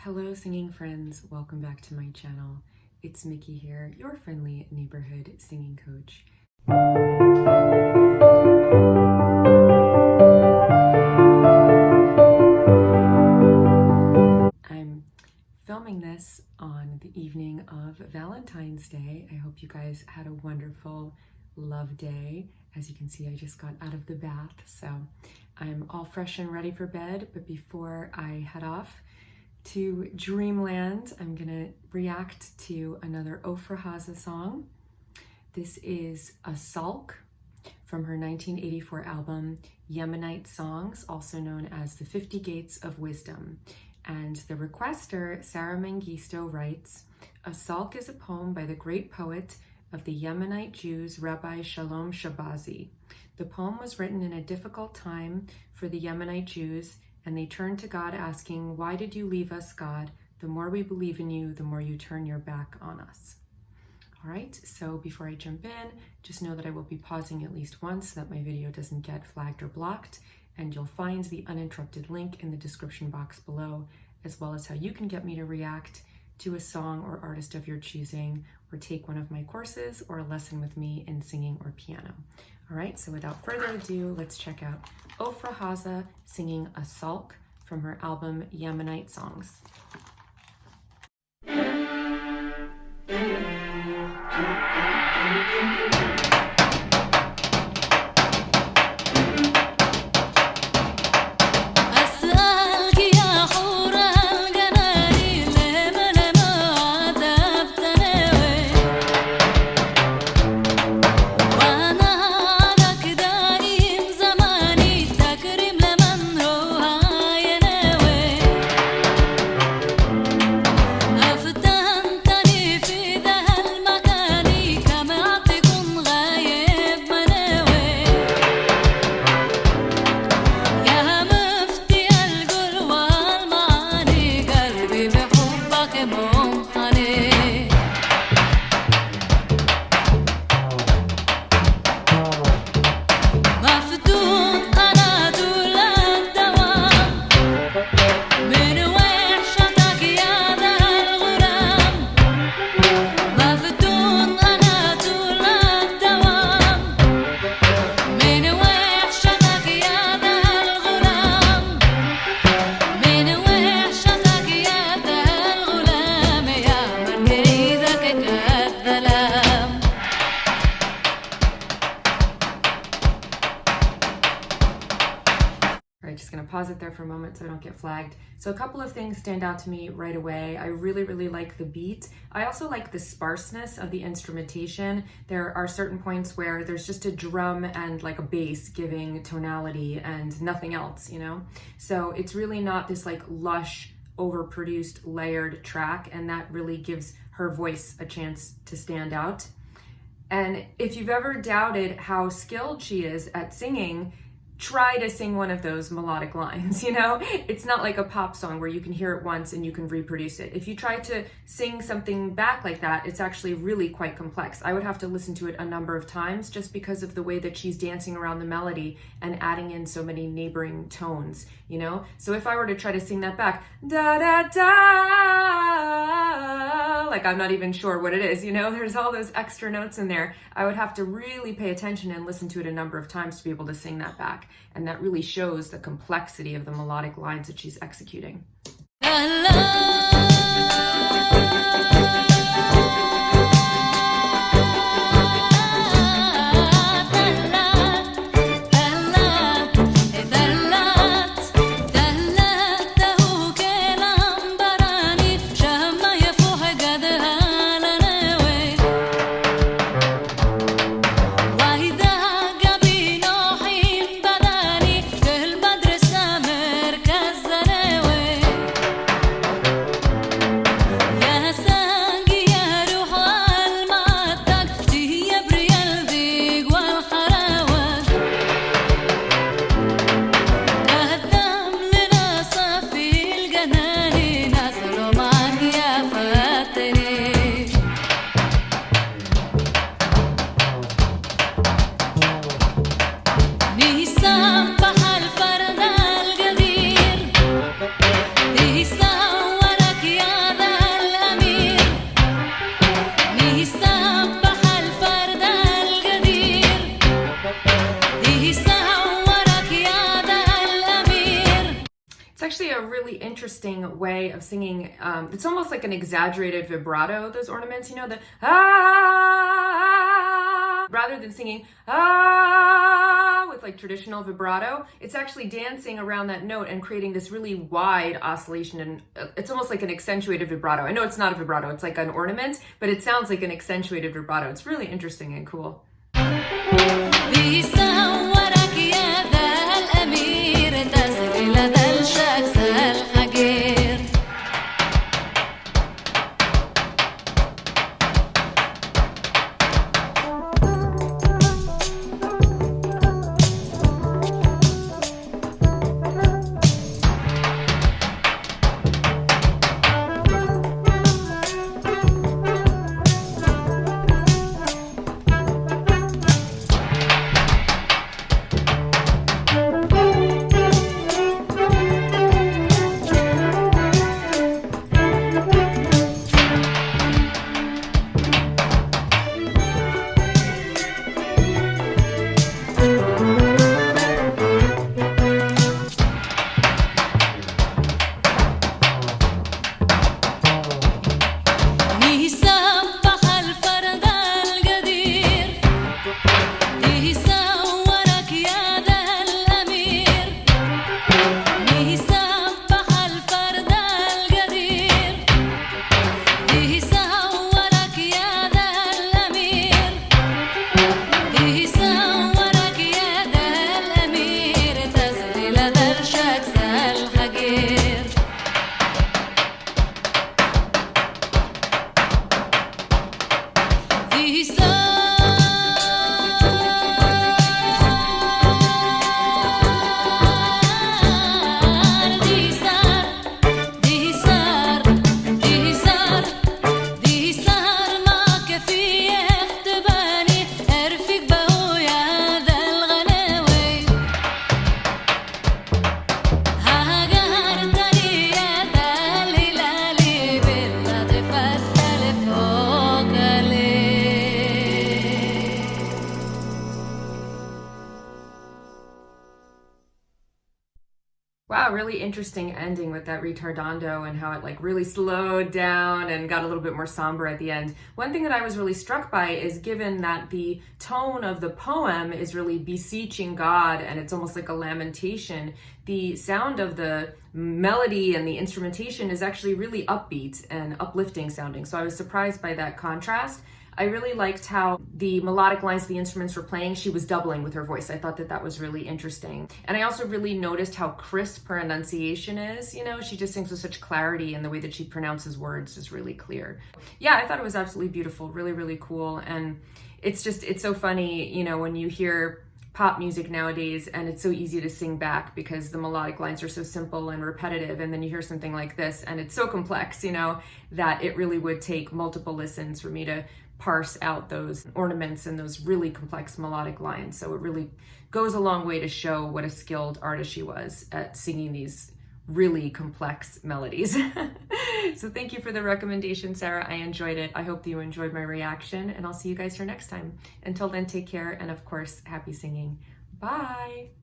Hello singing friends, welcome back to my channel. It's Miki here, your friendly neighborhood singing coach. I'm filming this on the evening of Valentine's Day. I hope you guys had a wonderful love day. As you can see, I just got out of the bath, so I'm all fresh and ready for bed. But before I head off to Dreamland, I'm gonna react to another Ofra Haza song. This is Asalk from her 1984 album Yemenite Songs, also known as the 50 Gates of Wisdom. And the requester, Sarah Mengistu, writes, Asalk is a poem by the great poet of the Yemenite Jews, Rabbi Shalom Shabazi. The poem was written in a difficult time for the Yemenite Jews, and they turned to God asking, why did you leave us, God? The more we believe in you, the more you turn your back on us. All right, so before I jump in, just know that I will be pausing at least once so that my video doesn't get flagged or blocked, and you'll find the Uninterrupted link in the description box below, as well as how you can get me to react to a song or artist of your choosing, or take one of my courses or a lesson with me in singing or piano. All right, so without further ado, let's check out Ofra Haza singing Asalk from her album Yemenite Songs. Just gonna pause it there for a moment so I don't get flagged. So a couple of things stand out to me right away. I really like the beat. I also like the sparseness of the instrumentation. There are certain points where there's just a drum and like a bass giving tonality and nothing else, you know? So it's really not this like lush, overproduced, layered track, and that really gives her voice a chance to stand out. And if you've ever doubted how skilled she is at singing, try to sing one of those melodic lines, you know? It's not like a pop song where you can hear it once and you can reproduce it. If you try to sing something back like that, it's actually really quite complex. I would have to listen to it a number of times just because of the way that she's dancing around the melody and adding in so many neighboring tones, you know? So if I were to try to sing that back, da da da, like I'm not even sure what it is, you know? There's all those extra notes in there. I would have to really pay attention and listen to it a number of times to be able to sing that back. And that really shows the complexity of the melodic lines that she's executing. interesting way of singing. It's almost like an exaggerated vibrato, those ornaments, you know, the ah, rather than singing ah with like traditional vibrato, it's actually dancing around that note and creating this really wide oscillation, and it's almost like an accentuated vibrato. I know it's not a vibrato, it's like an ornament, but it sounds like an accentuated vibrato. It's really interesting and cool. Wow, really interesting ending with that ritardando and how it like really slowed down and got a little bit more somber at the end. One thing that I was really struck by is, given that the tone of the poem is really beseeching God and it's almost like a lamentation, the sound of the melody and the instrumentation is actually really upbeat and uplifting sounding. So I was surprised by that contrast. I really liked how the melodic lines the instruments were playing, she was doubling with her voice. I thought that that was really interesting. And I also really noticed how crisp her enunciation is. You know, she just sings with such clarity, and the way that she pronounces words is really clear. Yeah, I thought it was absolutely beautiful, really, really cool. And it's so funny, you know, when you hear pop music nowadays and it's so easy to sing back because the melodic lines are so simple and repetitive, and then you hear something like this and it's so complex, you know, that it really would take multiple listens for me to parse out those ornaments and those really complex melodic lines. So it really goes a long way to show what a skilled artist she was at singing these really complex melodies. So thank you for the recommendation, Sarah. I enjoyed it. I hope that you enjoyed my reaction, and I'll see you guys here next time. Until then, take care, and of course, happy singing. Bye.